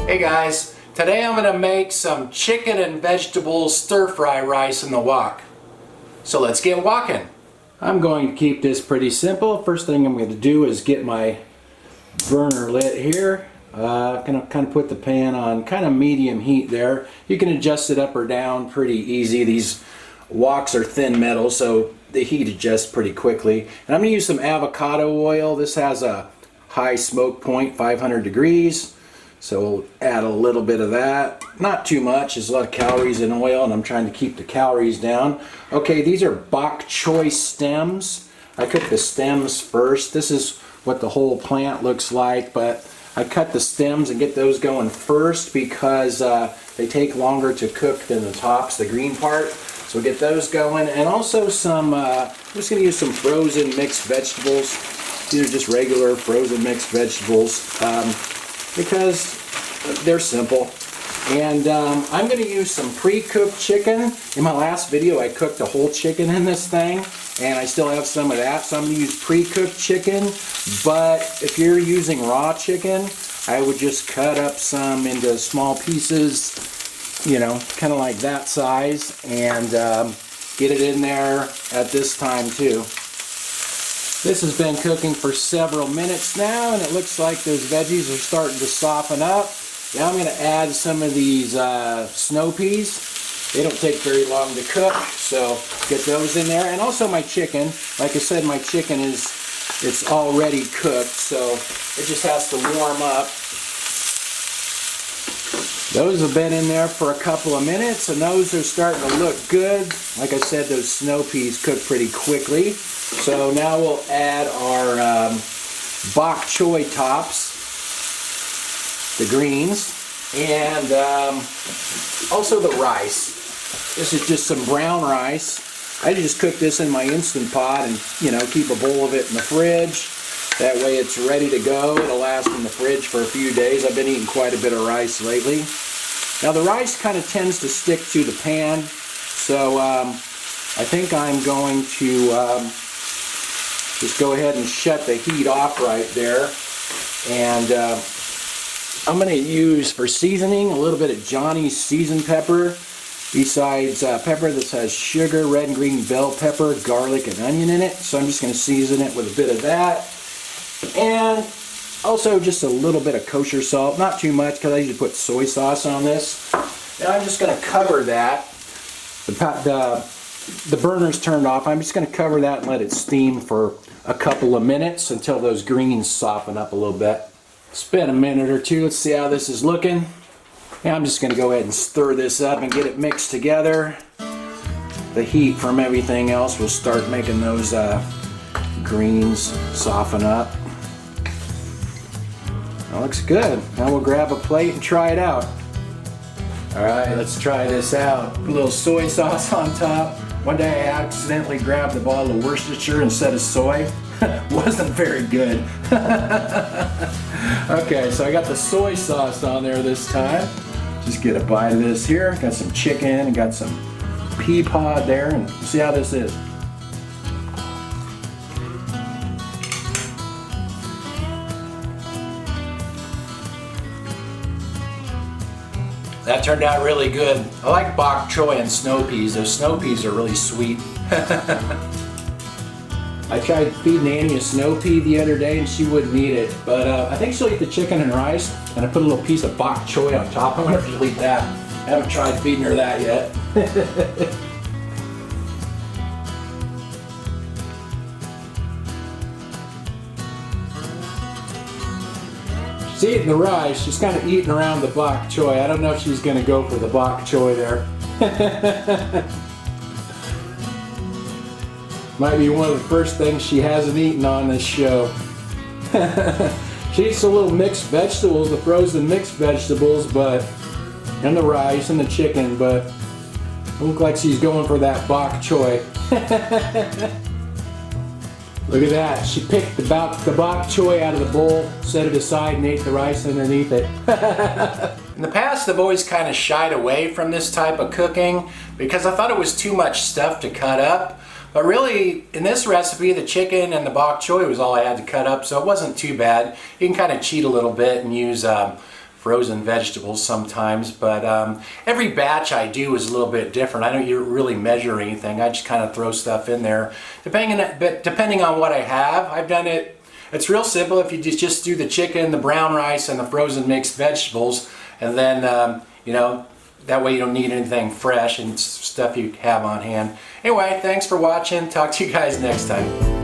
Hey guys, today I'm going to make some chicken and vegetable stir-fry rice in the wok. So let's get walking. I'm going to keep this pretty simple. First thing I'm going to do is get my burner lit here. I'm going to kind of put the pan on kind of medium heat there. You can adjust it up or down pretty easy. These woks are thin metal, so the heat adjusts pretty quickly. And I'm going to use some avocado oil. This has a high smoke point, 500 degrees. So we'll add a little bit of that. Not too much. There's a lot of calories in oil, and I'm trying to keep the calories down. Okay, these are bok choy stems. I cook the stems first. This is what the whole plant looks like, but I cut the stems and get those going first because they take longer to cook than the tops, the green part. So we'll get those going, and also some, I'm just going to use some frozen mixed vegetables. These are just regular frozen mixed vegetables because they're simple. And I'm going to use some pre-cooked chicken. In my last video I cooked a whole chicken in this thing, and I still have some of that, so I'm going to use pre-cooked chicken. But if you're using raw chicken, I would just cut up some into small pieces, you know, kind of like that size, and get it in there at this time too. This has been cooking for several minutes now, and it looks like those veggies are starting to soften up. Now I'm going to add some of these snow peas. They don't take very long to cook, so get those in there. And also my chicken. Like I said, my chicken it's already cooked, so it just has to warm up. Those have been in there for a couple of minutes, and those are starting to look good. Like I said, those snow peas cook pretty quickly. So now we'll add our bok choy tops, the greens, and also the rice. This is just some brown rice. I just cook this in my Instant Pot and, you know, keep a bowl of it in the fridge. That way it's ready to go. It'll last in the fridge for a few days. I've been eating quite a bit of rice lately. Now the rice kind of tends to stick to the pan, so I think I'm going to just go ahead and shut the heat off right there. And I'm going to use for seasoning a little bit of Johnny's seasoned pepper. Besides pepper, this has sugar, red and green bell pepper, garlic, and onion in it. So I'm just going to season it with a bit of that. And also just a little bit of kosher salt. Not too much because I usually put soy sauce on this. And I'm just going to cover that. The burner's turned off. I'm just going to cover that and let it steam for a couple of minutes until those greens soften up a little bit. It's been a minute or two. Let's see how this is looking. And I'm just going to go ahead and stir this up and get it mixed together. The heat from everything else will start making those greens soften up. That looks good. Now we'll grab a plate and try it out. Alright, let's try this out. A little soy sauce on top. One day I accidentally grabbed a bottle of Worcestershire instead of soy. Wasn't very good. Okay, so I got the soy sauce on there this time. Just get a bite of this here. Got some chicken and got some pea pod there, and see how this is. That turned out really good. I like bok choy and snow peas. Those snow peas are really sweet. I tried feeding Annie a snow pea the other day and she wouldn't eat it, but I think she'll eat the chicken and rice, and I put a little piece of bok choy on top. I wonder if she'll eat that. I haven't tried feeding her that yet. She's eating the rice. She's kind of eating around the bok choy. I don't know if she's going to go for the bok choy there. Might be one of the first things she hasn't eaten on this show. She eats the little mixed vegetables, the frozen mixed vegetables, and the rice and the chicken, but it looks like she's going for that bok choy. Look at that. She picked the bok choy out of the bowl, set it aside, and ate the rice underneath it. In the past, I've always kind of shied away from this type of cooking because I thought it was too much stuff to cut up. But really, in this recipe, the chicken and the bok choy was all I had to cut up, so it wasn't too bad. You can kind of cheat a little bit and use frozen vegetables sometimes, but every batch I do is a little bit different. I don't really measure anything. I just kind of throw stuff in there. Depending on what I have, I've done it. It's real simple. If you just do the chicken, the brown rice, and the frozen mixed vegetables, and then, you know, that way you don't need anything fresh and stuff you have on hand. Anyway, thanks for watching. Talk to you guys next time.